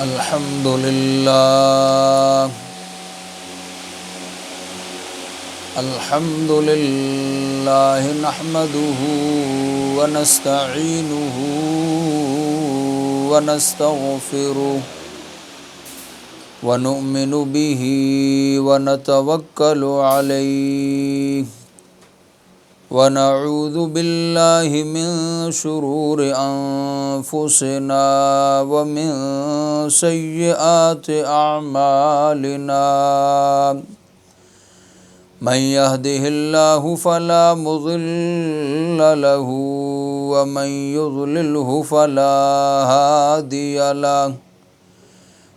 الحمد لله الحمد لله نحمده ونستعينه ونستغفره ونؤمن به ونتوكل عليه ونعوذ بالله من شرور أنفسنا ومن سيئات أعمالنا من يهده الله فلا مضل له ومن يضلله فلا هادي له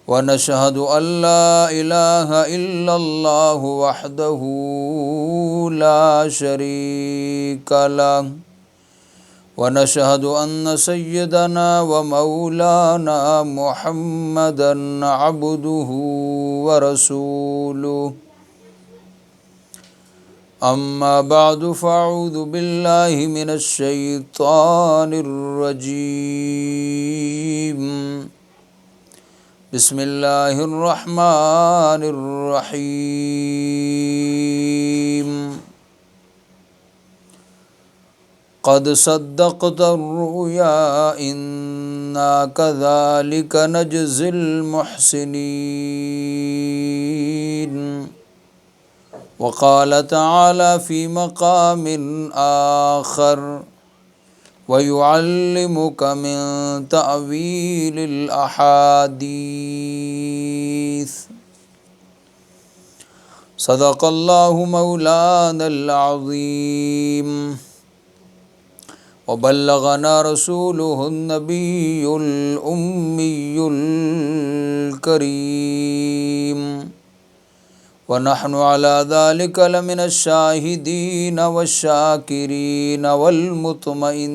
ونشهد أن لا إله إلا الله وحده لا شريك له ونشهد أن سيدنا ومولانا محمدا عبده ورسوله أما بعد فأعوذ بالله من الشيطان الرجيم بسم الله الرحمن الرحيم قد صدقت الرؤيا إنا كذلك نجزي المحسنين وقال تعالى في مقام آخر ويعلمك من تأويل الأحاديث صدق الله مولانا العظيم وبلغنا رسوله النبي الأمي الكريم ونحن على ذلك لمن الشاهدين والشاكرين والمطمئنين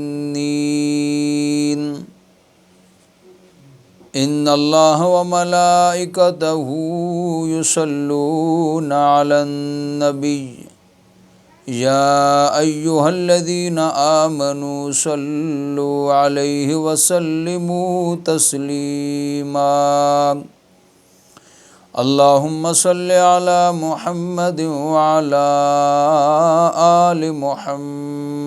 إن الله وملائكته يصلون على النبي يا أيها الذين آمنوا صلوا عليه وسلموا تسليما اللهم صل على محمد وعلى آل محمد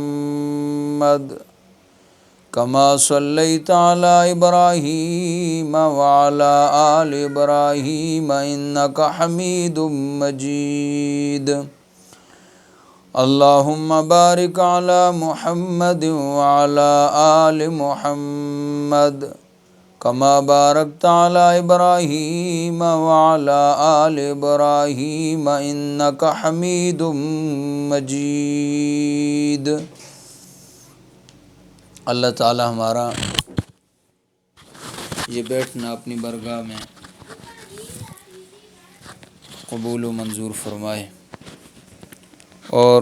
كما صليت على إبراهيم وعلى آل إبراهيم إنك حميد مجيد اللهم بارك على محمد وعلى آل محمد كما باركت على إبراهيم وعلى آل إبراهيم إنك حميد مجيد۔ اللہ تعالی ہمارا یہ بیٹھنا اپنی برگاہ میں قبول و منظور فرمائے، اور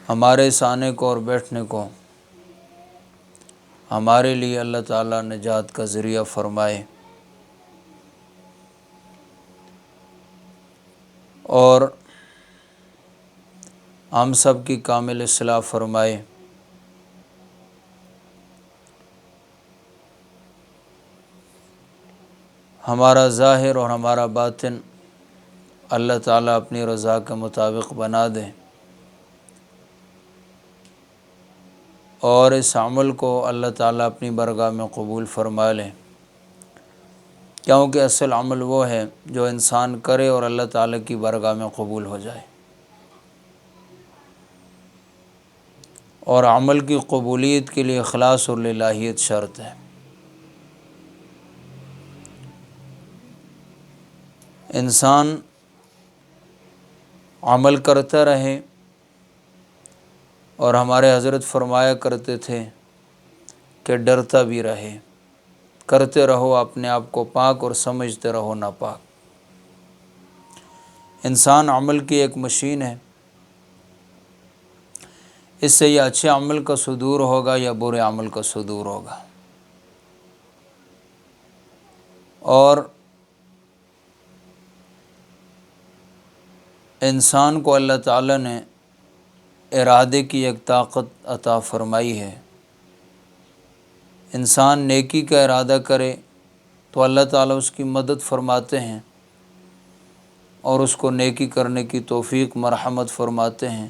ہمارے اس آنے کو اور بیٹھنے کو ہمارے لیے اللہ تعالیٰ نجات کا ذریعہ فرمائے، اور ہم سب کی کامل اصلاح فرمائے۔ ہمارا ظاہر اور ہمارا باطن اللہ تعالیٰ اپنی رضا کے مطابق بنا دے، اور اس عمل کو اللہ تعالیٰ اپنی برگاہ میں قبول فرما لے، کیونکہ اصل عمل وہ ہے جو انسان کرے اور اللہ تعالیٰ کی برگاہ میں قبول ہو جائے، اور عمل کی قبولیت کے لیے اخلاص اور للہیت شرط ہے۔ انسان عمل کرتا رہے، اور ہمارے حضرت فرمایا کرتے تھے کہ ڈرتا بھی رہے، کرتے رہو اپنے آپ کو پاک اور سمجھتے رہو ناپاک۔ انسان عمل کی ایک مشین ہے، اس سے یا اچھے عمل کا صدور ہوگا یا برے عمل کا صدور ہوگا، اور انسان کو اللہ تعالیٰ نے ارادے کی ایک طاقت عطا فرمائی ہے انسان نیکی کا ارادہ کرے تو اللہ تعالیٰ اس کی مدد فرماتے ہیں اور اس کو نیکی کرنے کی توفیق مرحمت فرماتے ہیں،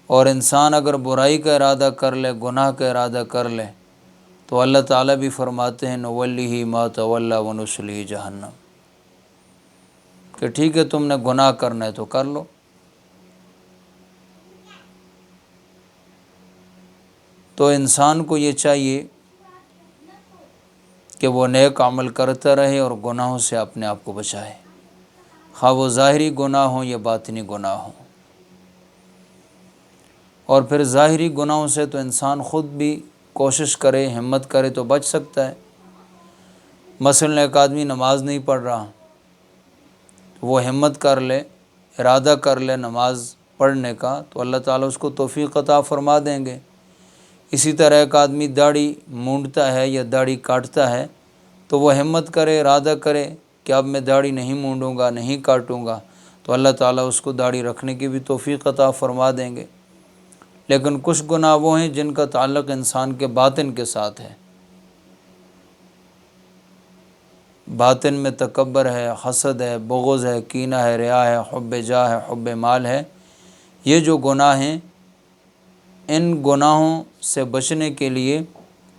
اور انسان اگر برائی کا ارادہ کر لے، گناہ کا ارادہ کر لے تو اللہ تعالیٰ بھی فرماتے ہیں نولیہ ما تولی ونصلیہ جہنم، کہ ٹھیک ہے تم نے گناہ کرنا ہے تو کر لو۔ تو انسان کو یہ چاہیے کہ وہ نیک عمل کرتا رہے اور گناہوں سے اپنے آپ کو بچائے، خواہ وہ ظاہری گناہ ہوں یا باطنی گناہ ہوں۔ اور پھر ظاہری گناہوں سے تو انسان خود بھی کوشش کرے، ہمت کرے تو بچ سکتا ہے۔ مثلا ایک آدمی نماز نہیں پڑھ رہا، وہ ہمت کر لے، ارادہ کر لے نماز پڑھنے کا، تو اللہ تعالیٰ اس کو توفیق عطا فرما دیں گے۔ اسی طرح ایک آدمی داڑھی مونڈتا ہے یا داڑھی کاٹتا ہے تو وہ ہمت کرے، ارادہ کرے کہ اب میں داڑھی نہیں مونڈوں گا، نہیں کاٹوں گا، تو اللہ تعالیٰ اس کو داڑھی رکھنے کی بھی توفیق عطا فرما دیں گے۔ لیکن کچھ گناہ وہ ہیں جن کا تعلق انسان کے باطن کے ساتھ ہے، باطن میں تکبر ہے، حسد ہے، بغض ہے، کینہ ہے، ریا ہے، حب جاہ ہے، حب مال ہے۔ یہ جو گناہ ہیں، ان گناہوں سے بچنے کے لیے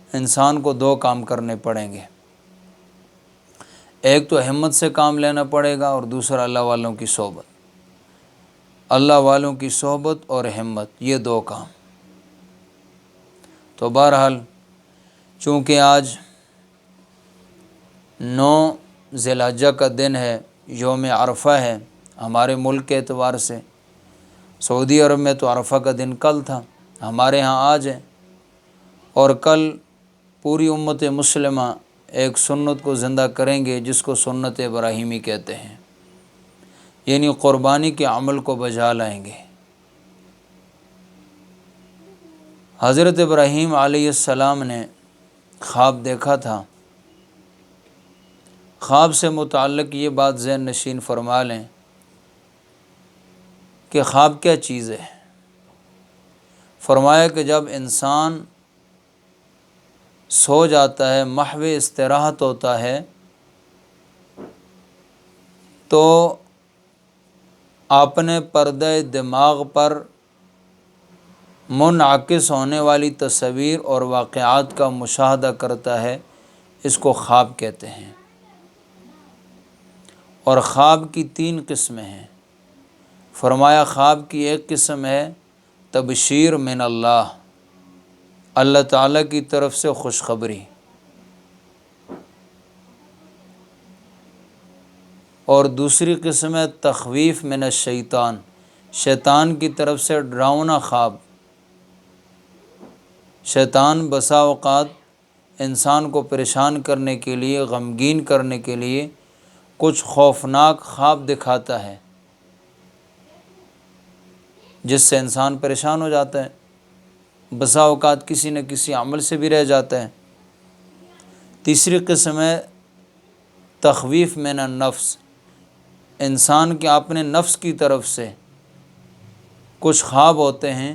انسان کو دو کام کرنے پڑیں گے، ایک تو ہمت سے کام لینا پڑے گا، اور دوسرا اللہ والوں کی صحبت۔ اللہ والوں کی صحبت اور ہمت، یہ دو کام۔ تو بہرحال چونکہ آج 9 ذی الحجہ کا دن ہے، یوم عرفہ ہے ہمارے ملک کے اعتبار سے، سعودی عرب میں تو عرفہ کا دن کل تھا، ہمارے ہاں آج ہے، اور کل پوری امت مسلمہ ایک سنت کو زندہ کریں گے جس کو سنت ابراہیمی کہتے ہیں، یعنی قربانی کے عمل کو بجا لائیں گے۔ حضرت ابراہیم علیہ السلام نے خواب دیکھا تھا، خواب سے متعلق یہ بات ذہن نشین فرما لیں کہ خواب کیا چیز ہے۔ فرمایا کہ جب انسان سو جاتا ہے، محو استراحت ہوتا ہے، تو اپنے پردہ دماغ پر منعکس ہونے والی تصویر اور واقعات کا مشاہدہ کرتا ہے، اس کو خواب کہتے ہیں۔ اور خواب کی 3 قسمیں ہیں۔ فرمایا خواب کی ایک قسم ہے تبشیر من اللہ، اللہ تعالیٰ کی طرف سے خوشخبری، اور دوسری قسم ہے تخویف من الشیطان، شیطان کی طرف سے ڈراؤنا خواب۔ شیطان بسا اوقات انسان کو پریشان کرنے کے لیے، غمگین کرنے کے لیے کچھ خوفناک خواب دکھاتا ہے جس سے انسان پریشان ہو جاتا ہے، بسا اوقات کسی نہ کسی عمل سے بھی رہ جاتا ہے۔ تیسری قسم ہے تخویف من النفس، انسان کے اپنے نفس کی طرف سے کچھ خواب ہوتے ہیں،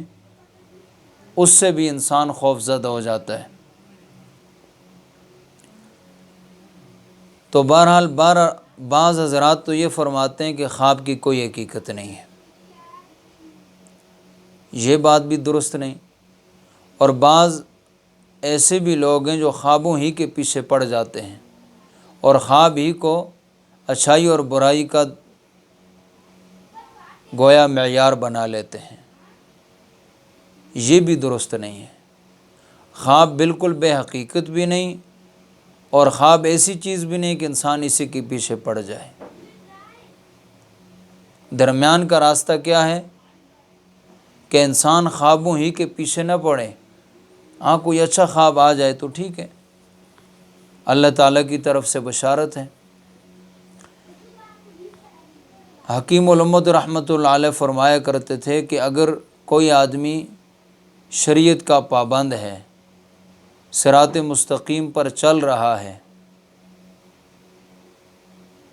اس سے بھی انسان خوف زدہ ہو جاتا ہے۔ تو بہرحال بعض حضرات تو یہ فرماتے ہیں کہ خواب کی کوئی حقیقت نہیں ہے، یہ بات بھی درست نہیں، اور بعض ایسے بھی لوگ ہیں جو خوابوں ہی کے پیچھے پڑ جاتے ہیں اور خواب ہی کو اچھائی اور برائی کا گویا معیار بنا لیتے ہیں، یہ بھی درست نہیں ہے۔ خواب بالکل بے حقیقت بھی نہیں، اور خواب ایسی چیز بھی نہیں کہ انسان اسی کے پیچھے پڑ جائے۔ درمیان کا راستہ کیا ہے کہ انسان خوابوں ہی کے پیچھے نہ پڑے، ہاں کوئی اچھا خواب آ جائے تو ٹھیک ہے، اللہ تعالیٰ کی طرف سے بشارت ہے۔ حکیم الامت رحمۃ اللہ علیہ فرمایا کرتے تھے کہ اگر کوئی آدمی شریعت کا پابند ہے، صراط مستقیم پر چل رہا ہے،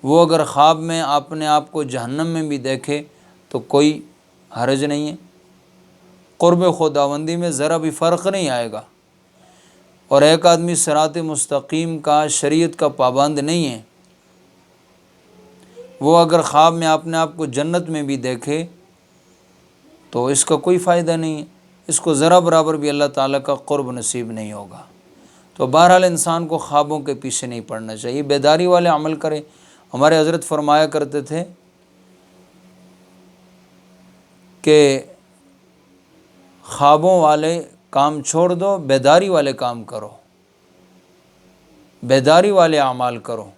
وہ اگر خواب میں اپنے آپ کو جہنم میں بھی دیکھے تو کوئی حرج نہیں ہے، قرب خداوندی میں ذرا بھی فرق نہیں آئے گا، اور ایک آدمی صراط مستقیم کا شریعت کا پابند نہیں ہے، وہ اگر خواب میں اپنے آپ کو جنت میں بھی دیکھے تو اس کا کوئی فائدہ نہیں ہے، اس کو ذرا برابر بھی اللہ تعالیٰ کا قرب نصیب نہیں ہوگا۔ تو بہرحال انسان کو خوابوں کے پیچھے نہیں پڑنا چاہیے، بیداری والے عمل کرے۔ ہمارے حضرت فرمایا کرتے تھے کہ خوابوں والے کام چھوڑ دو، بیداری والے کام کرو، بیداری والے اعمال کرو۔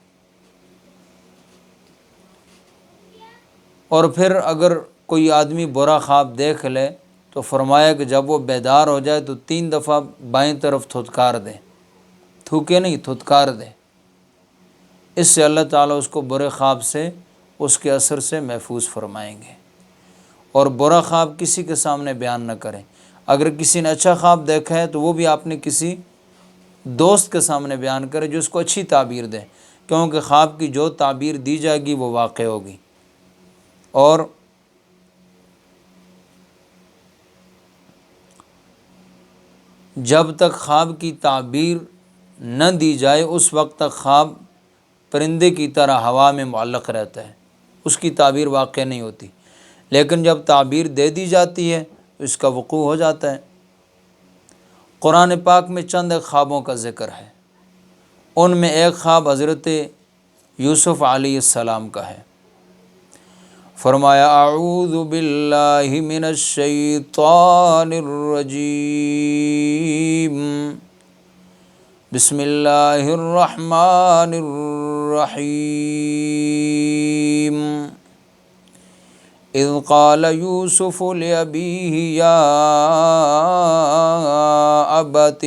اور پھر اگر کوئی آدمی برا خواب دیکھ لے تو فرمایا کہ جب وہ بیدار ہو جائے تو 3 دفعہ بائیں طرف تھتکار دے، تھوکے نہیں، تھتکار دے۔ اس سے اللہ تعالیٰ اس کو برے خواب سے، اس کے اثر سے محفوظ فرمائیں گے۔ اور برا خواب کسی کے سامنے بیان نہ کریں۔ اگر کسی نے اچھا خواب دیکھا ہے تو وہ بھی آپ نے کسی دوست کے سامنے بیان کرے جو اس کو اچھی تعبیر دے، کیونکہ خواب کی جو تعبیر دی جائے گی وہ واقع ہوگی۔ اور جب تک خواب کی تعبیر نہ دی جائے اس وقت تک خواب پرندے کی طرح ہوا میں معلق رہتا ہے، اس کی تعبیر واقع نہیں ہوتی، لیکن جب تعبیر دے دی جاتی ہے تو اس کا وقوع ہو جاتا ہے۔ قرآن پاک میں چند ایک خوابوں کا ذکر ہے، ان میں ایک خواب حضرت یوسف علیہ السلام کا ہے۔ فرمایا اعوذ باللہ من الشیطان الرجیم، بسم اللہ الرحمن الرحیم، اذ قال یوسف لأبیہ یا ابت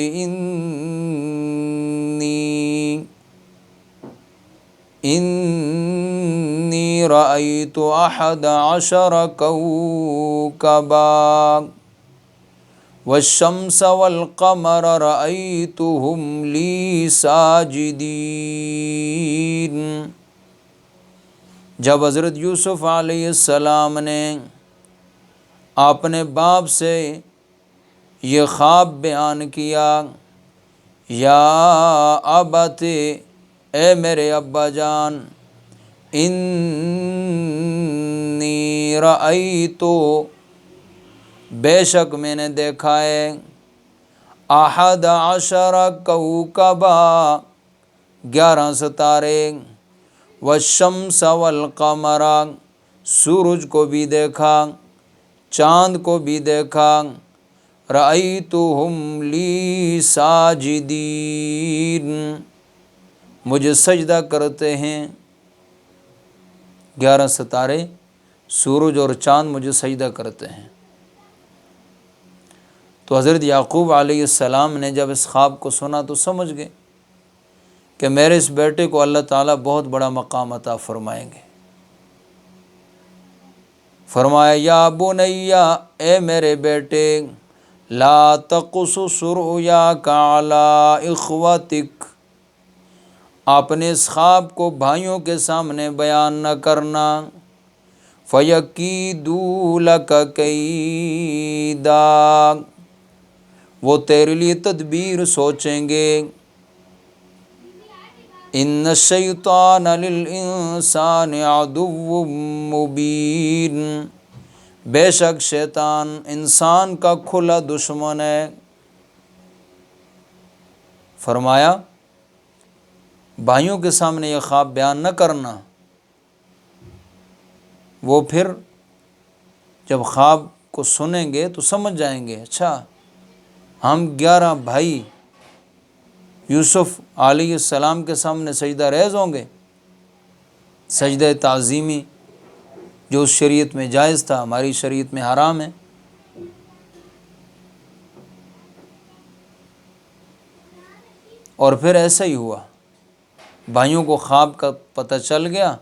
انی رأیت 11 کوكبا والشمس والقمر رأیتهم لی ساجدین۔ جب حضرت یوسف علیہ السلام نے اپنے باپ سے یہ خواب بیان کیا، یا ابت، اے میرے ابا جان، انی رأیت، بے شک میں نے دیکھا ہے، 11 کوكبا، 11 ستارے، والشمس والقمر، سورج کو بھی دیکھا، چاند کو بھی دیکھا، رأیتہم لی ساجدین، مجھے سجدہ کرتے ہیں۔ 11 ستارے، سورج اور چاند مجھے سجدہ کرتے ہیں۔ تو حضرت یعقوب علیہ السلام نے جب اس خواب کو سنا تو سمجھ گئے کہ میرے اس بیٹے کو اللہ تعالیٰ بہت بڑا مقام عطا فرمائیں گے۔ فرمایا یا بنی، اے میرے بیٹے، لا تقصص رؤیاک علی اخوتک، اپنے اس خواب کو بھائیوں کے سامنے بیان نہ کرنا، فَيَكِيدُوا لَكَ كَيْدًا، وہ تیرے لیے تدبیر سوچیں گے۔ ان الشیطان للانسان عدو مبین، بے شک شیطان انسان کا کھلا دشمن ہے۔ فرمایا بھائیوں کے سامنے یہ خواب بیان نہ کرنا۔ وہ پھر جب خواب کو سنیں گے تو سمجھ جائیں گے، اچھا ہم 11 بھائی یوسف علیہ السلام کے سامنے سجدہ ریز ہوں گے، سجدہ تعظیمی جو اس شریعت میں جائز تھا ہماری شریعت میں حرام ہے۔ اور پھر ایسا ہی ہوا، بھائیوں کو خواب کا پتہ چل گیا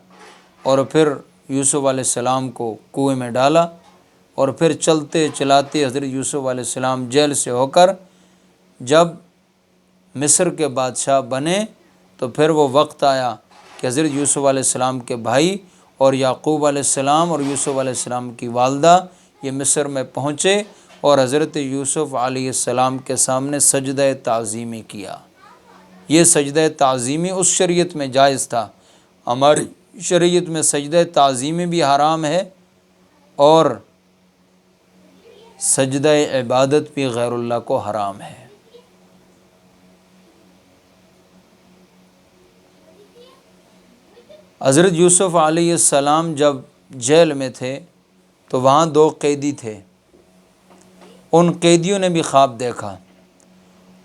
اور پھر یوسف علیہ السلام کو کنویں میں ڈالا، اور پھر چلتے چلاتے حضرت یوسف علیہ السلام جیل سے ہو کر جب مصر کے بادشاہ بنے تو پھر وہ وقت آیا کہ حضرت یوسف علیہ السلام کے بھائی اور یعقوب علیہ السلام اور یوسف علیہ السلام کی والدہ یہ مصر میں پہنچے، اور حضرت یوسف علیہ السلام کے سامنے سجدہ تعظیمی کیا۔ یہ سجدہ تعظیمی اس شریعت میں جائز تھا، ہماری شریعت میں سجدہ تعظیمی بھی حرام ہے اور سجدہ عبادت بھی غیر اللہ کو حرام ہے۔ حضرت یوسف علیہ السلام جب جیل میں تھے تو وہاں 2 قیدی تھے، ان قیدیوں نے بھی خواب دیکھا۔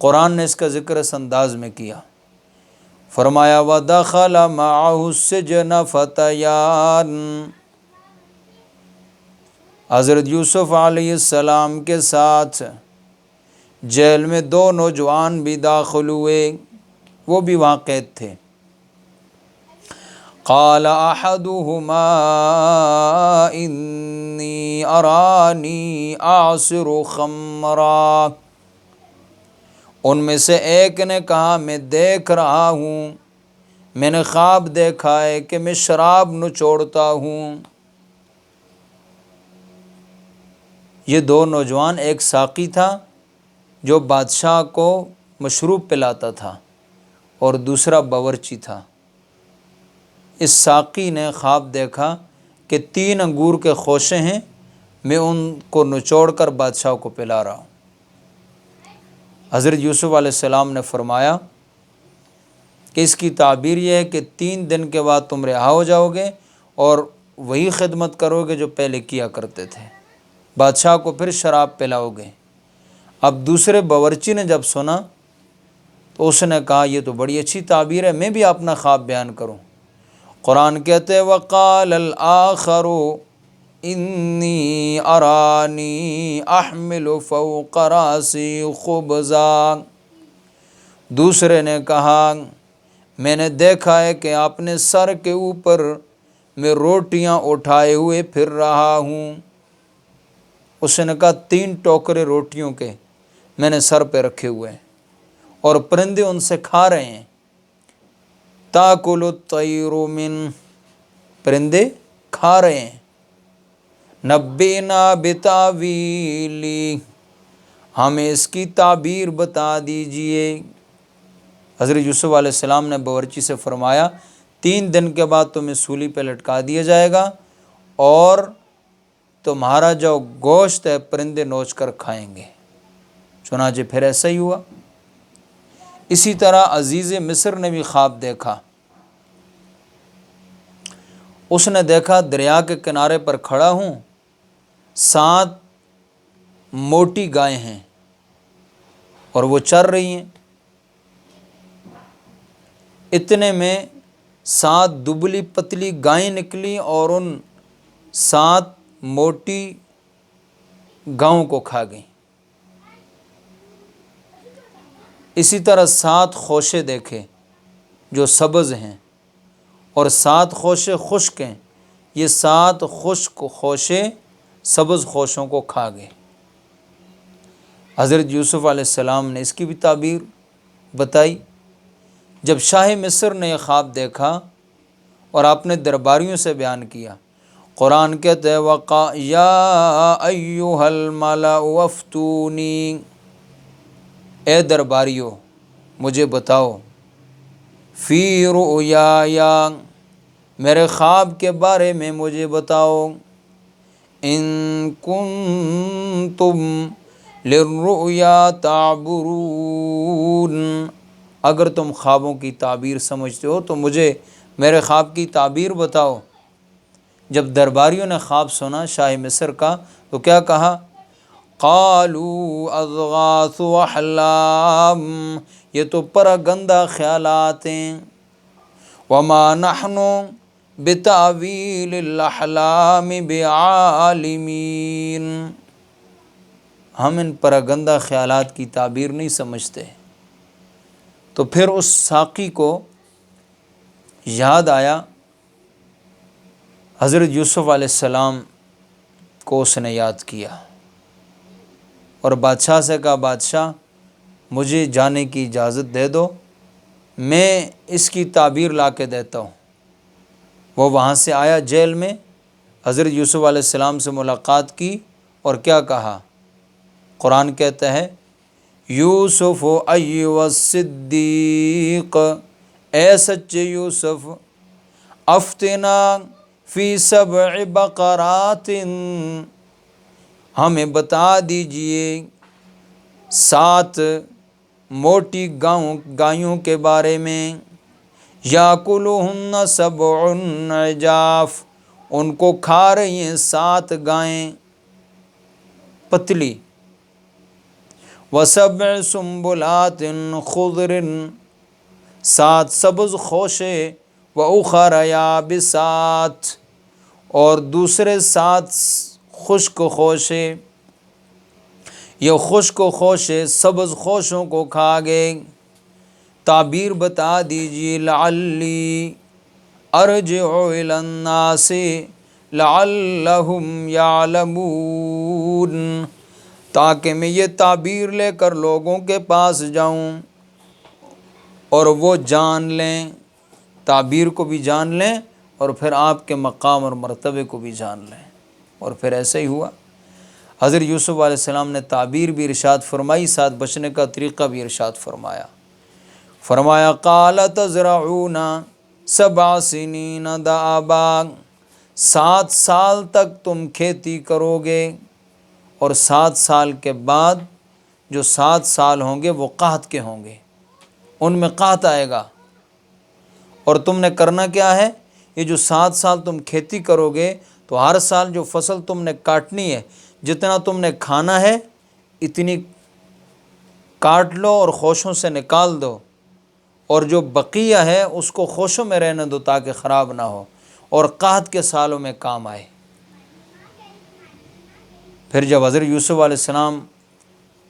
قرآن نے اس کا ذکر اس انداز میں کیا، فرمایا وَدَخَلَ مَعَهُ السِّجْنَ فَتَيَانِ، حضرت یوسف علیہ السلام کے ساتھ جیل میں 2 نوجوان بھی داخل ہوئے، وہ بھی وہاں قید تھے۔ قال احدهما انی ارانی اعصر خمرا، ان میں سے ایک نے کہا میں دیکھ رہا ہوں، میں نے خواب دیکھا ہے کہ میں شراب نچوڑتا ہوں۔ یہ 2 نوجوان، ایک ساقی تھا جو بادشاہ کو مشروب پلاتا تھا اور دوسرا باورچی تھا۔ اس ساقی نے خواب دیکھا کہ 3 انگور کے خوشے ہیں، میں ان کو نچوڑ کر بادشاہ کو پلا رہا ہوں۔ حضرت یوسف علیہ السلام نے فرمایا کہ اس کی تعبیر یہ ہے کہ 3 دن کے بعد تم رہا ہو جاؤ گے اور وہی خدمت کرو گے جو پہلے کیا کرتے تھے، بادشاہ کو پھر شراب پلاؤ گے۔ اب دوسرے باورچی نے جب سنا تو اس نے کہا یہ تو بڑی اچھی تعبیر ہے، میں بھی اپنا خواب بیان کروں۔ قرآن کہتے ہیں وقال الآخر انی ارانی احمل فوق راسی خبزا، دوسرے نے کہا میں نے دیکھا ہے کہ اپنے سر کے اوپر میں روٹیاں اٹھائے ہوئے پھر رہا ہوں۔ اس نے کہا 3 ٹوکرے روٹیوں کے میں نے سر پہ رکھے ہوئے ہیں اور پرندے ان سے کھا رہے ہیں۔ تاکل الطیر من، پرندے کھا رہے ہیں۔ نبینا بتاویلی، ہمیں اس کی تعبیر بتا دیجئے۔ حضرت یوسف علیہ السلام نے باورچی سے فرمایا 3 دن کے بعد تمہیں سولی پہ لٹکا دیا جائے گا اور تمہارا جو گوشت ہے پرندے نوچ کر کھائیں گے۔ چنانچہ پھر ایسا ہی ہوا۔ اسی طرح عزیز مصر نے بھی خواب دیکھا، اس نے دیکھا دریا کے کنارے پر کھڑا ہوں، 7 موٹی گائیں ہیں اور وہ چر رہی ہیں، اتنے میں 7 دبلی پتلی گائیں نکلی اور ان 7 موٹی گاؤں کو کھا گئیں۔ اسی طرح 7 خوشے دیکھے جو سبز ہیں اور 7 خوشے خشک ہیں، یہ 7 خشک خوشے سبز خوشوں کو کھا گئے۔ حضرت یوسف علیہ السلام نے اس کی بھی تعبیر بتائی۔ جب شاہ مصر نے یہ خواب دیکھا اور اپنے درباریوں سے بیان کیا، قرآن کہتے ہیں یا ایھا الملأ افتونی، اے درباریو مجھے بتاؤ، فی رؤیایا، میرے خواب کے بارے میں مجھے بتاؤ، ان کنتم للرؤیا تعبرون، اگر تم خوابوں کی تعبیر سمجھتے ہو تو مجھے میرے خواب کی تعبیر بتاؤ۔ جب درباریوں نے خواب سنا شاہ مصر کا تو کیا کہا؟ قالوا اضغاث احلام، یہ تو پراگندہ خیالات ہیں، وما نحن بتاویل الاحلام بعالمین، ہم ان پراگندہ خیالات کی تعبیر نہیں سمجھتے۔ تو پھر اس ساقی کو یاد آیا حضرت یوسف علیہ السلام کو، اس نے یاد کیا اور بادشاہ سے کہا بادشاہ مجھے جانے کی اجازت دے دو، میں اس کی تعبیر لا کے دیتا ہوں۔ وہ وہاں سے آیا جیل میں، حضرت یوسف علیہ السلام سے ملاقات کی اور کیا کہا؟ قرآن کہتا ہے یوسف ایھا الصدیق، اے سچے یوسف، افتنا فی 7 بقرات، ہمیں بتا دیجئے 7 موٹی گایوں کے بارے میں، یاکلہن 7 عجاف، ان کو کھا رہی ہیں 7 گائیں پتلی، و7 سنبلات خضر، 7 سبز خوشے، وَأُخَرَ یابسات، اور دوسرے 7 خشک خوشے، یہ خشک خوشے سبز خوشوں کو کھا گئے۔ تعبیر بتا دیجیے، لعلی ارجع الی الناس لعلہم یعلمون، تاکہ میں یہ تعبیر لے کر لوگوں کے پاس جاؤں اور وہ جان لیں، تعبیر کو بھی جان لیں اور پھر آپ کے مقام اور مرتبے کو بھی جان لیں۔ اور پھر ایسا ہی ہوا، حضرت یوسف علیہ السلام نے تعبیر بھی ارشاد فرمائی، ساتھ بچنے کا طریقہ بھی ارشاد فرمایا۔ فرمایا قال تزرعون 7 سنین دأبا، 7 سال تک تم کھیتی کرو گے، اور 7 سال کے بعد جو 7 سال ہوں گے وہ قحط کے ہوں گے، ان میں قحط آئے گا۔ اور تم نے کرنا کیا ہے، یہ جو 7 سال تم کھیتی کرو گے تو ہر سال جو فصل تم نے کاٹنی ہے، جتنا تم نے کھانا ہے اتنی کاٹ لو اور خوشوں سے نکال دو، اور جو بقیہ ہے اس کو خوشوں میں رہنے دو تاکہ خراب نہ ہو اور قحط کے سالوں میں کام آئے۔ پھر جب حضرت یوسف علیہ السلام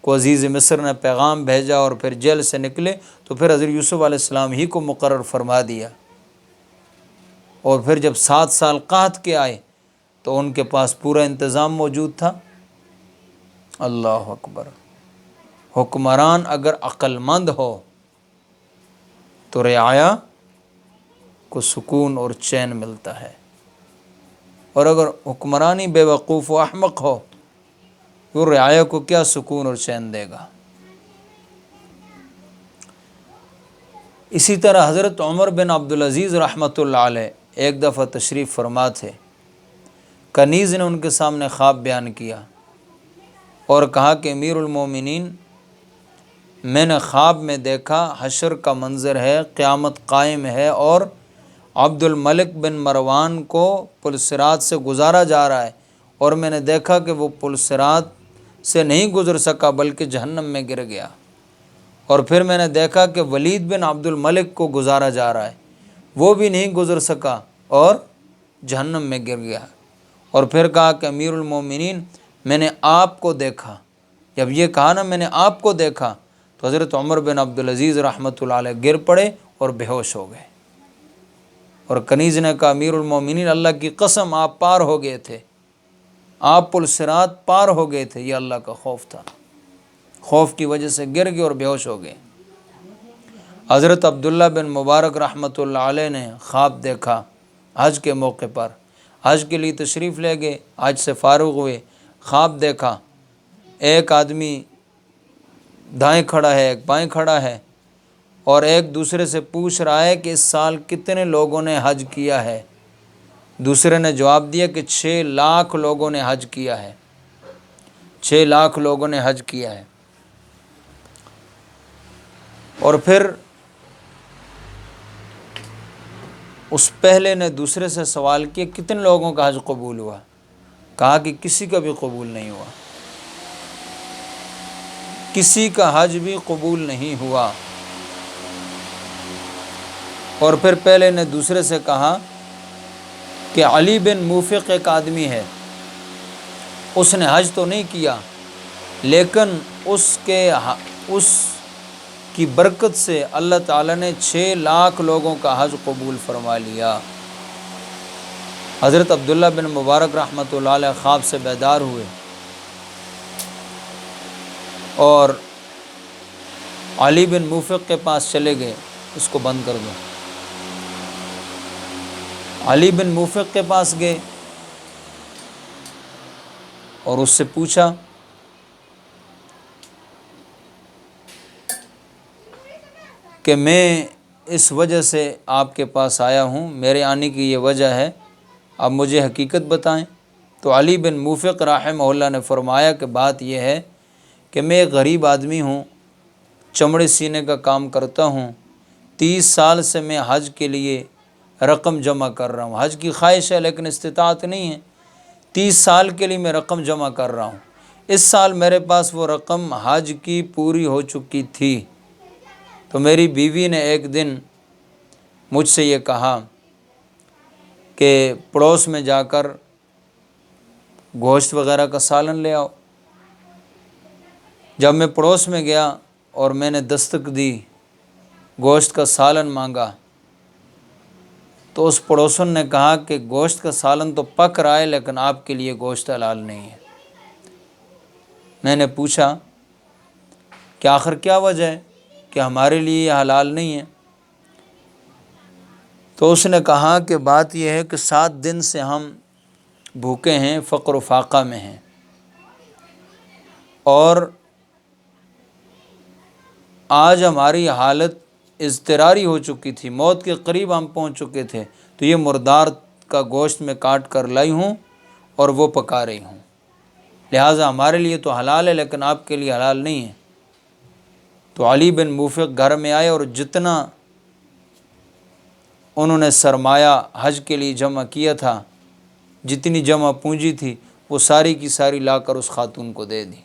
کو عزیز مصر نے پیغام بھیجا اور پھر جیل سے نکلے تو پھر حضرت یوسف علیہ السلام ہی کو مقرر فرما دیا، اور پھر جب 7 سال قحط کے آئے تو ان کے پاس پورا انتظام موجود تھا۔ اللہ اکبر! حکمران اگر عقل مند ہو تو رعایا کو سکون اور چین ملتا ہے، اور اگر حکمرانی بے وقوف و احمق ہو تو رعایا کو کیا سکون اور چین دے گا۔ اسی طرح حضرت عمر بن عبدالعزیز رحمۃ اللہ علیہ ایک دفعہ تشریف فرما تھے، کنیز نے ان کے سامنے خواب بیان کیا اور کہا کہ امیر المومنین، میں نے خواب میں دیکھا حشر کا منظر ہے، قیامت قائم ہے، اور عبد الملک بن مروان کو پل صراط سے گزارا جا رہا ہے، اور میں نے دیکھا کہ وہ پل صراط سے نہیں گزر سکا بلکہ جہنم میں گر گیا، اور پھر میں نے دیکھا کہ ولید بن عبد الملک کو گزارا جا رہا ہے، وہ بھی نہیں گزر سکا اور جہنم میں گر گیا، اور پھر کہا کہ امیر المومنین میں نے آپ کو دیکھا۔ جب یہ کہا نا میں نے آپ کو دیکھا تو حضرت عمر بن عبدالعزیز رحمۃ اللہ علیہ گر پڑے اور بے ہوش ہو گئے، اور کنیز نے کہا امیر المومنین اللہ کی قسم آپ پار ہو گئے تھے، آپ پل صراط پار ہو گئے تھے، یہ اللہ کا خوف تھا، خوف کی وجہ سے گر گئے اور بے ہوش ہو گئے۔ حضرت عبداللہ بن مبارک رحمۃ اللہ علیہ نے خواب دیکھا حج کے موقع پر، حج کے لیے تشریف لے گئے، حج سے فارغ ہوئے، خواب دیکھا ایک آدمی دائیں کھڑا ہے ایک بائیں کھڑا ہے، اور ایک دوسرے سے پوچھ رہا ہے کہ اس سال کتنے لوگوں نے حج کیا ہے، دوسرے نے جواب دیا کہ 6 لاکھ لوگوں نے حج کیا ہے، 6 لاکھ لوگوں نے حج کیا ہے۔ اور پھر اس پہلے نے دوسرے سے سوال کیا کتنے لوگوں کا حج قبول ہوا، کہا کہ کسی کا بھی قبول نہیں ہوا، کسی کا حج بھی قبول نہیں ہوا۔ اور پھر پہلے نے دوسرے سے کہا کہ علی بن موفق ایک آدمی ہے، اس نے حج تو نہیں کیا لیکن اس کی برکت سے اللہ تعالیٰ نے 6 لاکھ لوگوں کا حج قبول فرما لیا۔ حضرت عبداللہ بن مبارک رحمۃ اللہ علیہ خواب سے بیدار ہوئے اور علی بن موفق کے پاس چلے گئے، اس کو بند کر دو۔ علی بن موفق کے پاس گئے اور اس سے پوچھا کہ میں اس وجہ سے آپ کے پاس آیا ہوں، میرے آنے کی یہ وجہ ہے، اب مجھے حقیقت بتائیں۔ تو علی بن موفق رحمہ اللہ نے فرمایا کہ بات یہ ہے کہ میں ایک غریب آدمی ہوں، چمڑے سینے کا کام کرتا ہوں، 30 سال سے میں حج کے لیے رقم جمع کر رہا ہوں، حج کی خواہش ہے لیکن استطاعت نہیں ہے، 30 سال کے لیے میں رقم جمع کر رہا ہوں۔ اس سال میرے پاس وہ رقم حج کی پوری ہو چکی تھی، تو میری بیوی نے ایک دن مجھ سے یہ کہا کہ پڑوس میں جا کر گوشت وغیرہ کا سالن لے آؤ۔ جب میں پڑوس میں گیا اور میں نے دستک دی، گوشت کا سالن مانگا، تو اس پڑوسن نے کہا کہ گوشت کا سالن تو پک رہا ہے لیکن آپ کے لیے گوشت حلال نہیں ہے۔ میں نے پوچھا کہ آخر کیا وجہ ہے کہ ہمارے لیے یہ حلال نہیں ہے؟ تو اس نے کہا کہ بات یہ ہے کہ 7 دن سے ہم بھوکے ہیں، فقر و فاقہ میں ہیں، اور آج ہماری حالت اضطراری ہو چکی تھی، موت کے قریب ہم پہنچ چکے تھے، تو یہ مردار کا گوشت میں کاٹ کر لائی ہوں اور وہ پکا رہی ہوں، لہٰذا ہمارے لیے تو حلال ہے لیکن آپ کے لیے حلال نہیں ہے۔ تو علی بن موفق گھر میں آئے اور جتنا انہوں نے سرمایہ حج کے لیے جمع کیا تھا، جتنی جمع پونجی تھی، وہ ساری کی ساری لا کر اس خاتون کو دے دی۔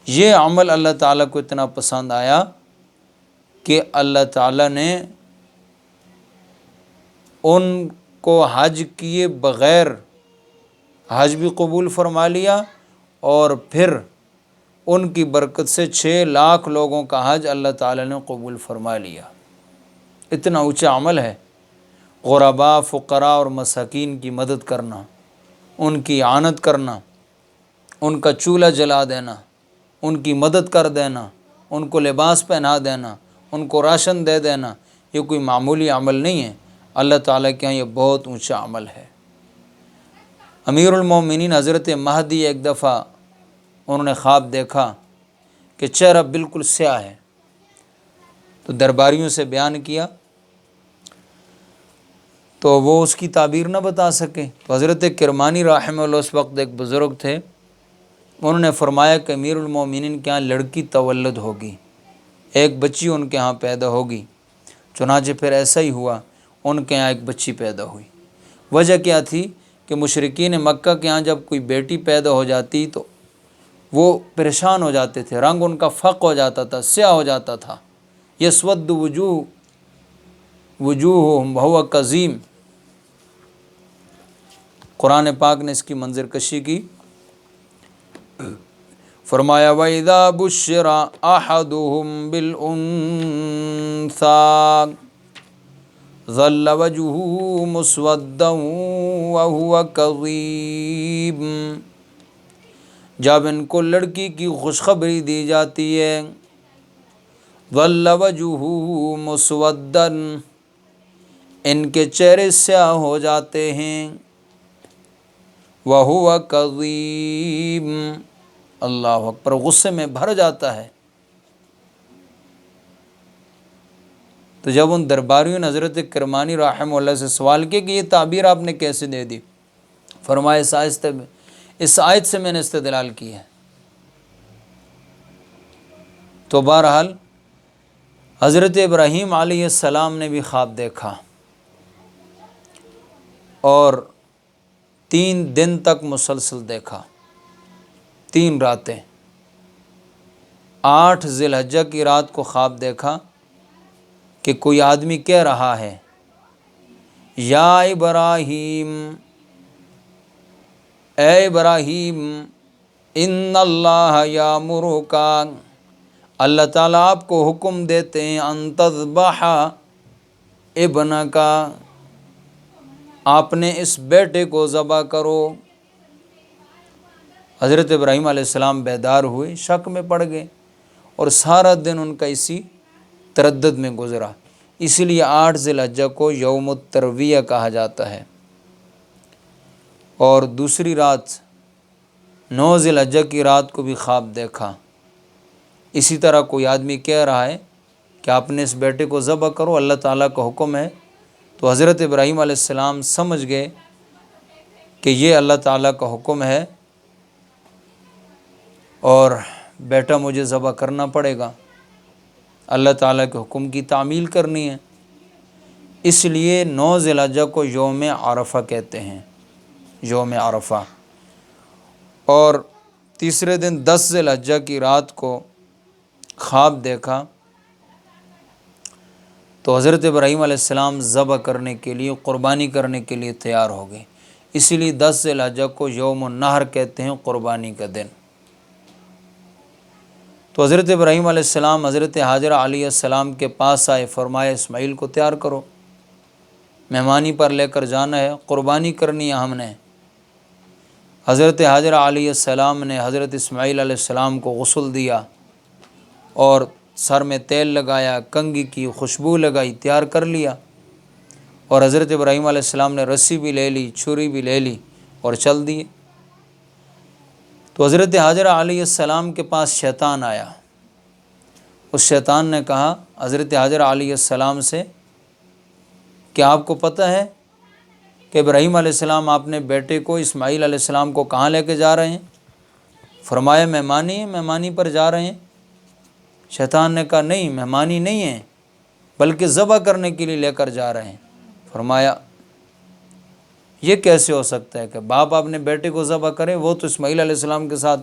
یہ عمل اللہ تعالیٰ کو اتنا پسند آیا کہ اللہ تعالیٰ نے ان کو حج کیے بغیر حج بھی قبول فرما لیا، اور پھر ان کی برکت سے 6 لاکھ لوگوں کا حج اللہ تعالیٰ نے قبول فرما لیا۔ اتنا اونچا عمل ہے، غرباء، فقراء اور مساکین کی مدد کرنا، ان کی اعانت کرنا، ان کا چولہا جلا دینا، ان کی مدد کر دینا، ان کو لباس پہنا دینا، ان کو راشن دے دینا، یہ کوئی معمولی عمل نہیں ہے، اللہ تعالیٰ کے یہاں یہ بہت اونچا عمل ہے۔ امیر المومنین حضرت مہدی ایک دفعہ انہوں نے خواب دیکھا کہ چہرہ بالکل سیاہ ہے، تو درباریوں سے بیان کیا تو وہ اس کی تعبیر نہ بتا سکے، تو حضرت کرمانی رحمہ اللہ اس وقت ایک بزرگ تھے، انہوں نے فرمایا کہ امیر المومنین کے ہاں لڑکی تولد ہوگی، ایک بچی ان کے ہاں پیدا ہوگی۔ چنانچہ پھر ایسا ہی ہوا، ان کے ہاں ایک بچی پیدا ہوئی۔ وجہ کیا تھی کہ مشرکین مکہ کے ہاں جب کوئی بیٹی پیدا ہو جاتی تو وہ پریشان ہو جاتے تھے، رنگ ان کا فق ہو جاتا تھا، سیاہ ہو جاتا تھا، یسود وجوہہم وہو کظیم۔ قرآن پاک نے اس کی منظر کشی کی، فرمایا وَإِذَا بُشِّرَ أَحَدُهُم بِالْأُنثَىٰ ظَلَّ وَجْهُهُ مُسْوَدًّا وَهُوَ كَظِيمٌ۔ جب ان کو لڑکی کی خوشخبری دی جاتی ہے، ظَلَّ وَجْهُهُ مُسْوَدًّا، ان کے چہرے سیاہ ہو جاتے ہیں، وَهُوَ كَظِيمٌ، اللہ اکبر، غصے میں بھر جاتا ہے۔ تو جب ان درباریوں نے حضرت کرمانی رحمہ اللہ سے سوال کیا کہ یہ تعبیر آپ نے کیسے دے دی، فرمایا اس آیت سے میں نے استدلال کی ہے۔ تو بہرحال حضرت ابراہیم علیہ السلام نے بھی خواب دیکھا، اور 3 دن تک مسلسل دیکھا، 3 راتیں۔ 8 ذی الحجہ کی رات کو خواب دیکھا کہ کوئی آدمی کہہ رہا ہے یا ابراہیم، اے ابراہیم، ان اللہ یامرک، اللہ تعالیٰ آپ کو حکم دیتے ہیں، ان تذبح ابنک، آپ نے اس بیٹے کو ذبح کرو۔ حضرت ابراہیم علیہ السلام بیدار ہوئے، شک میں پڑ گئے، اور سارا دن ان کا اسی تردد میں گزرا، اسی لیے 8 ذی الحجہ کو یوم الترویہ کہا جاتا ہے۔ اور دوسری رات 9 ذی الحجہ کی رات کو بھی خواب دیکھا، اسی طرح کوئی آدمی کہہ رہا ہے کہ آپ نے اس بیٹے کو ذبح کرو، اللہ تعالیٰ کا حکم ہے۔ تو حضرت ابراہیم علیہ السلام سمجھ گئے کہ یہ اللہ تعالیٰ کا حکم ہے اور بیٹا مجھے ذبح کرنا پڑے گا، اللہ تعالیٰ کے حکم کی تعمیل کرنی ہے۔ اس لیے 9 ذی الحجہ کو یوم عرفہ کہتے ہیں، یوم عرفہ۔ اور تیسرے دن 10 ذی الحجہ کی رات کو خواب دیکھا تو حضرت ابراہیم علیہ السلام ذبح کرنے کے لیے، قربانی کرنے کے لیے تیار ہو گئے۔ اسی لیے 10 ذی الحجہ کو یوم النحر کہتے ہیں، قربانی کا دن۔ تو حضرت ابراہیم علیہ السلام حضرت حاجرہ علیہ السلام کے پاس آئے، فرمایا اسماعیل کو تیار کرو، مہمانی پر لے کر جانا ہے، قربانی کرنی ہے ہم نے۔ حضرت حاجرہ علیہ السلام نے حضرت اسماعیل علیہ السلام کو غسل دیا اور سر میں تیل لگایا، کنگھی کی خوشبو لگائی، تیار کر لیا، اور حضرت ابراہیم علیہ السلام نے رسی بھی لے لی، چھری بھی لے لی اور چل دیے۔ تو حضرت حاجرہ علیہ السلام کے پاس شیطان آیا۔ اس شیطان نے کہا حضرت حاجرہ علیہ السلام سے کہ آپ کو پتہ ہے کہ ابراہیم علیہ السلام آپ نے بیٹے کو اسماعیل علیہ السلام کو کہاں لے کے جا رہے ہیں؟ فرمایا مہمانی پر جا رہے ہیں۔ شیطان نے کہا نہیں، مہمانی نہیں ہے، بلکہ ذبح کرنے کے لیے لے کر جا رہے ہیں۔ فرمایا یہ کیسے ہو سکتا ہے کہ باپ اپنے بیٹے کو ذبح کرے؟ وہ تو اسماعیل علیہ السلام کے ساتھ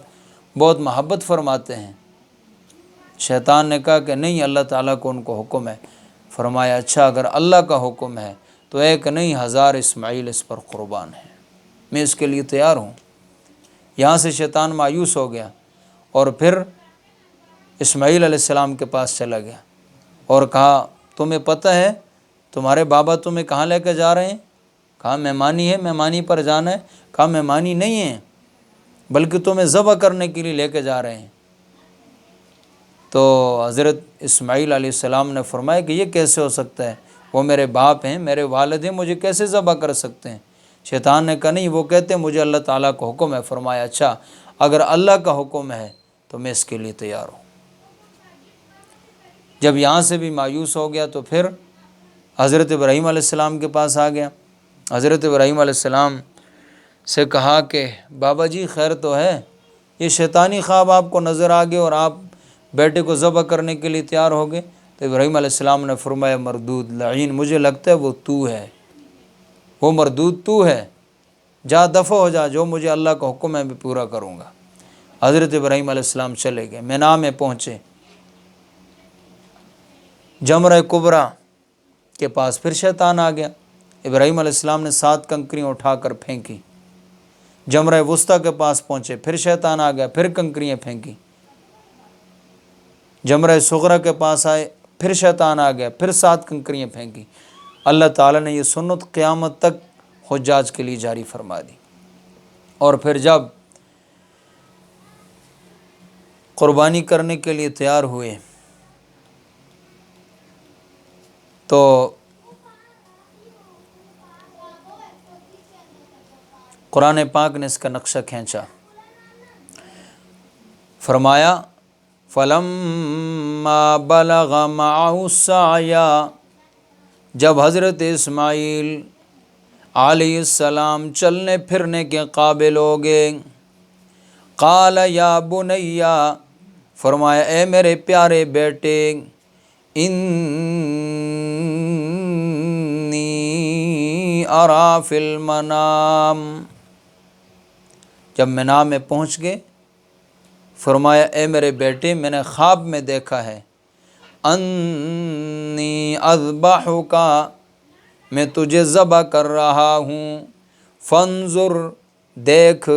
بہت محبت فرماتے ہیں۔ شیطان نے کہا کہ نہیں، اللہ تعالیٰ کو ان کو حکم ہے۔ فرمایا اچھا، اگر اللہ کا حکم ہے تو 1 نہیں 1000 اسماعیل اس پر قربان ہیں، میں اس کے لیے تیار ہوں۔ یہاں سے شیطان مایوس ہو گیا اور پھر اسماعیل علیہ السلام کے پاس چلا گیا اور کہا تمہیں پتہ ہے تمہارے بابا تمہیں کہاں لے کے جا رہے ہیں؟ کہا مہمانی ہے، مہمانی پر جانا ہے۔ کہا مہمانی نہیں ہے، بلکہ تمہیں ذبح کرنے کے لیے لے کے جا رہے ہیں۔ تو حضرت اسماعیل علیہ السلام نے فرمایا کہ یہ کیسے ہو سکتا ہے؟ وہ میرے باپ ہیں، میرے والد ہیں، مجھے کیسے ذبح کر سکتے ہیں؟ شیطان نے کہا نہیں، وہ کہتے ہیں مجھے اللہ تعالیٰ کا حکم ہے۔ فرمایا اچھا، اگر اللہ کا حکم ہے تو میں اس کے لیے تیار ہوں۔ جب یہاں سے بھی مایوس ہو گیا تو پھر حضرت ابراہیم علیہ السلام کے پاس آ گیا۔ حضرت ابراہیم علیہ السلام سے کہا کہ بابا جی خیر تو ہے، یہ شیطانی خواب آپ کو نظر آ گئے اور آپ بیٹے کو ذبح کرنے کے لیے تیار ہو گئے؟ تو ابراہیم علیہ السلام نے فرمایا مردود لعین، مجھے لگتا ہے وہ تو ہے، وہ مردود تو ہے، جا دفع ہو جا، جو مجھے اللہ کا حکم ہے میں پورا کروں گا۔ حضرت ابراہیم علیہ السلام چلے گئے، مینا میں پہنچے، جمرہ کبریٰ کے پاس پھر شیطان آ گیا۔ ابراہیم علیہ السلام نے 7 کنکریاں اٹھا کر پھینکی۔ جمرہ وسطیٰ کے پاس پہنچے، پھر شیطان آ گیا، پھر کنکریاں پھینکی۔ جمرہ صغریٰ کے پاس آئے، پھر شیطان آ گیا، پھر 7 کنکریاں پھینکی۔ اللہ تعالیٰ نے یہ سنت قیامت تک حجاج کے لیے جاری فرما دی۔ اور پھر جب قربانی کرنے کے لیے تیار ہوئے تو قرآن پاک نے اس کا نقشہ کھینچا۔ فرمایا فَلَمَّا بَلَغَ مَعَهُ السَّعْيَ، جب حضرت اسماعیل علیہ السلام چلنے پھرنے کے قابل ہو گئے، قال یا بنیا، فرمایا اے میرے پیارے بیٹے، انی ارا فی المنام، جب مینا میں پہنچ گئے فرمایا اے میرے بیٹے میں نے خواب میں دیکھا ہے، انی اذبحک، میں تجھے ذبح کر رہا ہوں، فانظر، دیکھ،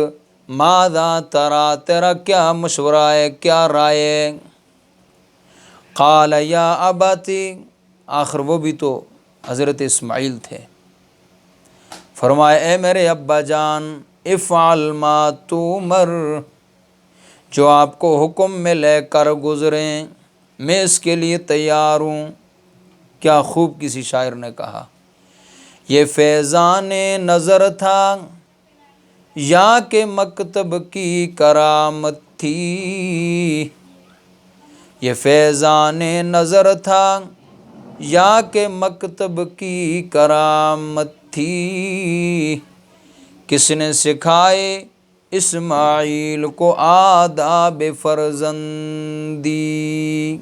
ماذا ترا، تیرا کیا مشورہ ہے، کیا رائے ہے؟ قال یا ابتی، آخر وہ بھی تو حضرت اسماعیل تھے۔ فرمایا اے میرے ابا جان، افعل ما تؤمر، جو آپ کو حکم میں لے کر گزریں میں اس کے لیے تیار ہوں۔ کیا خوب کسی شاعر نے کہا، یہ فیضان نظر تھا یا کہ مکتب کی کرامت تھی، یہ فیضان نظر تھا یا کہ مکتب کی کرامت تھی؟ کس نے سکھائے اسماعیل کو آداب فرزندی؟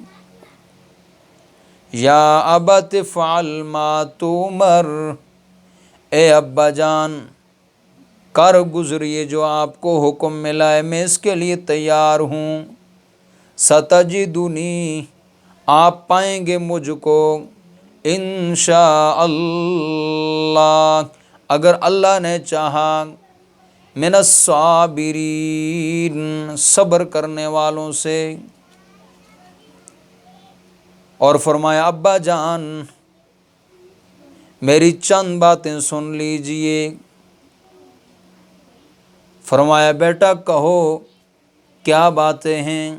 یا ابت فعل ما تؤمر، اے ابا جان کر گزریے جو آپ کو حکم ملا ہے، میں اس کے لیے تیار ہوں۔ ستجدنی، آپ پائیں گے مجھ کو، انشاء اللہ، اگر اللہ نے چاہا، من الصابرین، صبر کرنے والوں سے۔ اور فرمایا ابا جان میری چند باتیں سن لیجئے۔ فرمایا بیٹا کہو کیا باتیں ہیں؟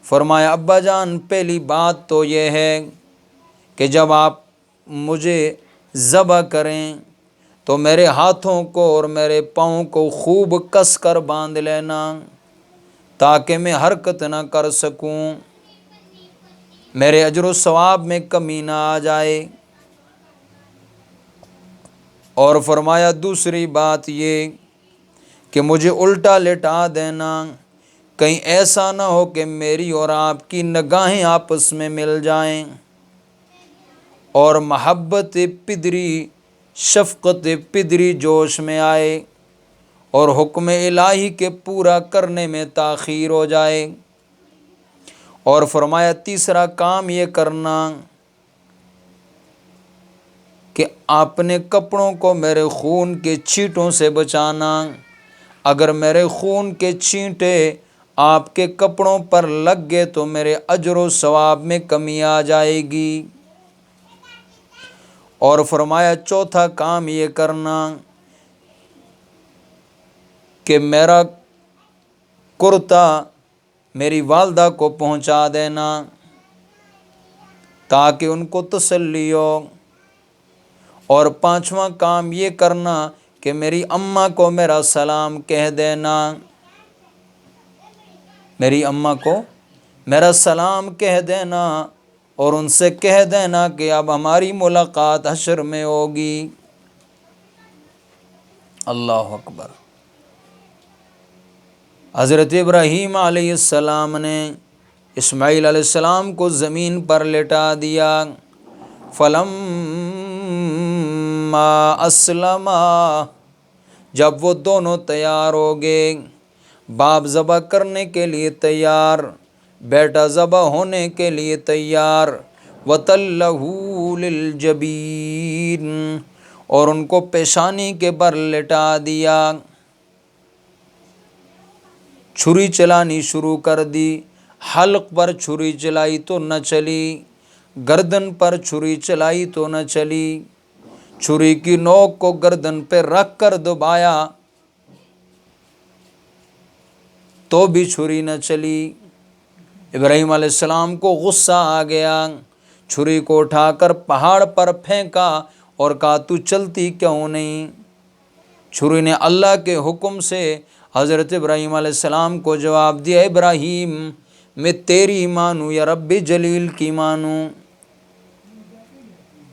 فرمایا ابا جان پہلی بات تو یہ ہے کہ جب آپ مجھے ذبح کریں تو میرے ہاتھوں کو اور میرے پاؤں کو خوب کس کر باندھ لینا تاکہ میں حرکت نہ کر سکوں، میرے اجر و ثواب میں کمی نہ آ جائے۔ اور فرمایا دوسری بات یہ کہ مجھے الٹا لٹا دینا، کہیں ایسا نہ ہو کہ میری اور آپ کی نگاہیں آپس میں مل جائیں، اور محبت پدری، شفقت پدری جوش میں آئے اور حکم الہی کے پورا کرنے میں تاخیر ہو جائے۔ اور فرمایا تیسرا کام یہ کرنا کہ اپنے کپڑوں کو میرے خون کے چھینٹوں سے بچانا، اگر میرے خون کے چھینٹے آپ کے کپڑوں پر لگ گئے تو میرے اجر و ثواب میں کمی آ جائے گی۔ اور فرمایا چوتھا کام یہ کرنا کہ میرا کرتا میری والدہ کو پہنچا دینا تاکہ ان کو تسلی ہو۔ اور پانچواں کام یہ کرنا کہ میری اماں کو میرا سلام کہہ دینا، میری اماں کو میرا سلام کہہ دینا اور ان سے کہہ دینا کہ اب ہماری ملاقات حشر میں ہوگی۔ اللہ اکبر۔ حضرت ابراہیم علیہ السلام نے اسماعیل علیہ السلام کو زمین پر لٹا دیا۔ فلما اسلما، جب وہ دونوں تیار ہو گئے، باپ ذبح کرنے کے لیے تیار، بیٹا ذبح ہونے کے لیے تیار، وَتَلَّهُ لِلْجَبِينِ، اور ان کو پیشانی کے بر لٹا دیا۔ چھری چلانی شروع کر دی، حلق پر چھری چلائی تو نہ چلی، گردن پر چھری چلائی تو نہ چلی، چھری کی نوک کو گردن پہ رکھ کر دبایا تو بھی چھری نہ چلی۔ ابراہیم علیہ السلام کو غصہ آ گیا، چھری کو اٹھا کر پہاڑ پر پھینکا اور کہا تو چلتی کیوں نہیں؟ چھری نے اللہ کے حکم سے حضرت ابراہیم علیہ السلام کو جواب دیا، ابراہیم میں تیری مانوں یا رب جلیل کی مانوں؟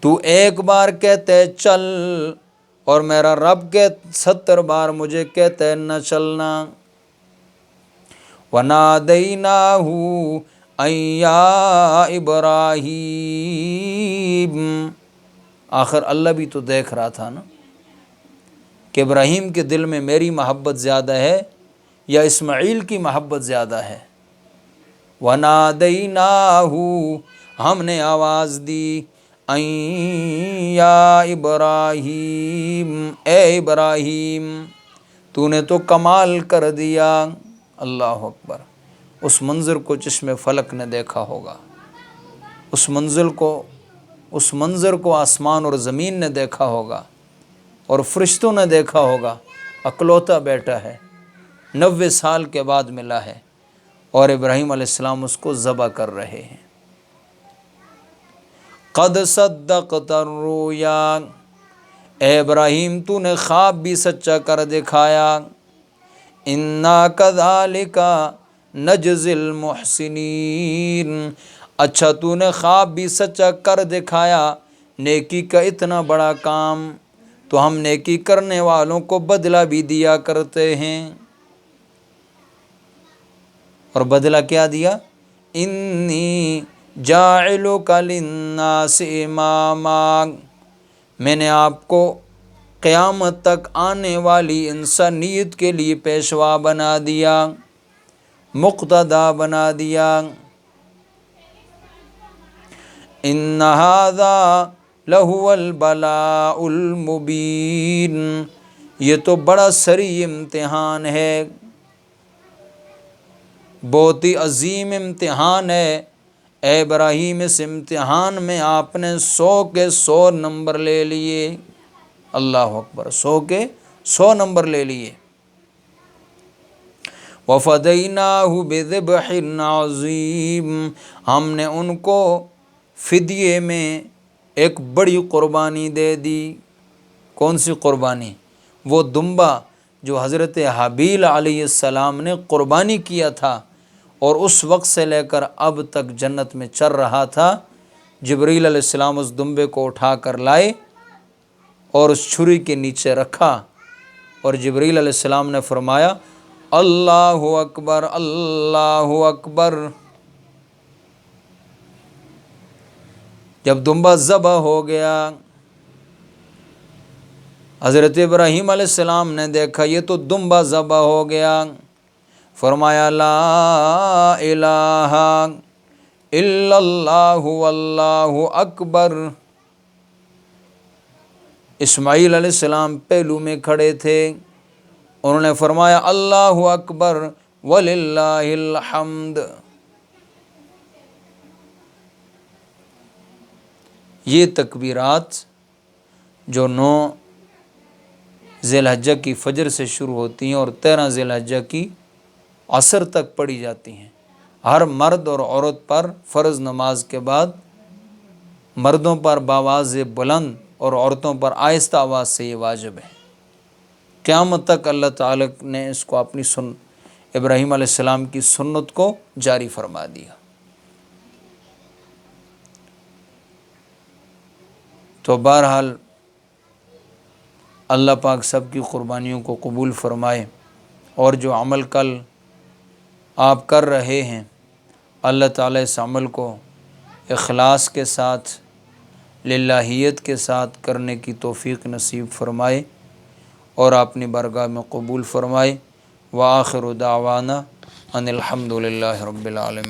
تو ایک بار کہتا ہے چل اور میرا رب کے 70 بار مجھے کہتا ہے نہ چلنا۔ وَنَادَيْنَاهُ أَن يَا إِبْرَاهِيمُ، آخر اللہ بھی تو دیکھ رہا تھا نا کہ ابراہیم کے دل میں میری محبت زیادہ ہے یا اسماعیل کی محبت زیادہ ہے۔ وَنَادَيْنَاهُ، ہم نے آواز دی، أَن يَا إِبْرَاهِيمُ، اے ابراہیم تو نے تو کمال کر دیا۔ اللہ اکبر۔ اس منظر کو چشم فلک نے دیکھا ہوگا، اس منظر کو آسمان اور زمین نے دیکھا ہوگا اور فرشتوں نے دیکھا ہوگا۔ اکلوتا بیٹا ہے، 90 سال کے بعد ملا ہے اور ابراہیم علیہ السلام اس کو ذبح کر رہے ہیں۔ قد صدقت الرؤیا، اے ابراہیم تو نے خواب بھی سچا کر دکھایا۔ انا کذالک نجزی المحسنین، اچھا تو نے خواب بھی سچا کر دکھایا، نیکی کا اتنا بڑا کام، تو ہم نیکی کرنے والوں کو بدلہ بھی دیا کرتے ہیں۔ اور بدلہ کیا دیا؟ انی جاعلک للناس اماما، میں نے آپ کو قیامت تک آنے والی انسانیت کے لیے پیشوا بنا دیا، مقتدا بنا دیا۔ ان ھذا لہو البلاء المبین، یہ تو بڑا سری امتحان ہے، بہت ہی عظیم امتحان ہے۔ اے ابراہیم، اس امتحان میں آپ نے 100 کے 100 نمبر لے لیے، اللہ اکبر، 100 کے 100 نمبر لے لیے۔ وَفَدَيْنَاهُ بِذِبْحٍ عَظِيمٍ، ہم نے ان کو فدیے میں ایک بڑی قربانی دے دی۔ کون سی قربانی؟ وہ دمبا جو حضرت حابیل علیہ السلام نے قربانی کیا تھا، اور اس وقت سے لے کر اب تک جنت میں چر رہا تھا۔ جبریل علیہ السلام اس دمبے کو اٹھا کر لائے اور اس چھری کے نیچے رکھا، اور جبریل علیہ السلام نے فرمایا اللہ اکبر اللہ اکبر۔ جب دمبا ذبح ہو گیا، حضرت ابراہیم علیہ السلام نے دیکھا یہ تو دمبا ذبح ہو گیا، فرمایا لا الہ الا اللہ واللہ اکبر۔ اسماعیل علیہ السلام پہلو میں کھڑے تھے، انہوں نے فرمایا اللہ اکبر وللہ الحمد۔ یہ تکبیرات جو 9 ذی الحجہ کی فجر سے شروع ہوتی ہیں اور 13 ذی الحجہ کی عصر تک پڑھی جاتی ہیں، ہر مرد اور عورت پر فرض نماز کے بعد مردوں پر باواز بلند اور عورتوں پر آہستہ آواز سے یہ واجب ہے۔ قیامت تک اللہ تعالیٰ نے اس کو اپنی ابراہیم علیہ السلام کی سنت کو جاری فرما دیا۔ تو بہرحال اللہ پاک سب کی قربانیوں کو قبول فرمائے، اور جو عمل کل آپ کر رہے ہیں اللہ تعالیٰ اس عمل کو اخلاص کے ساتھ، للہیت کے ساتھ کرنے کی توفیق نصیب فرمائے اور اپنی بارگاہ میں قبول فرمائے۔ وآخر دعوانا ان الحمد للہ رب العالمین۔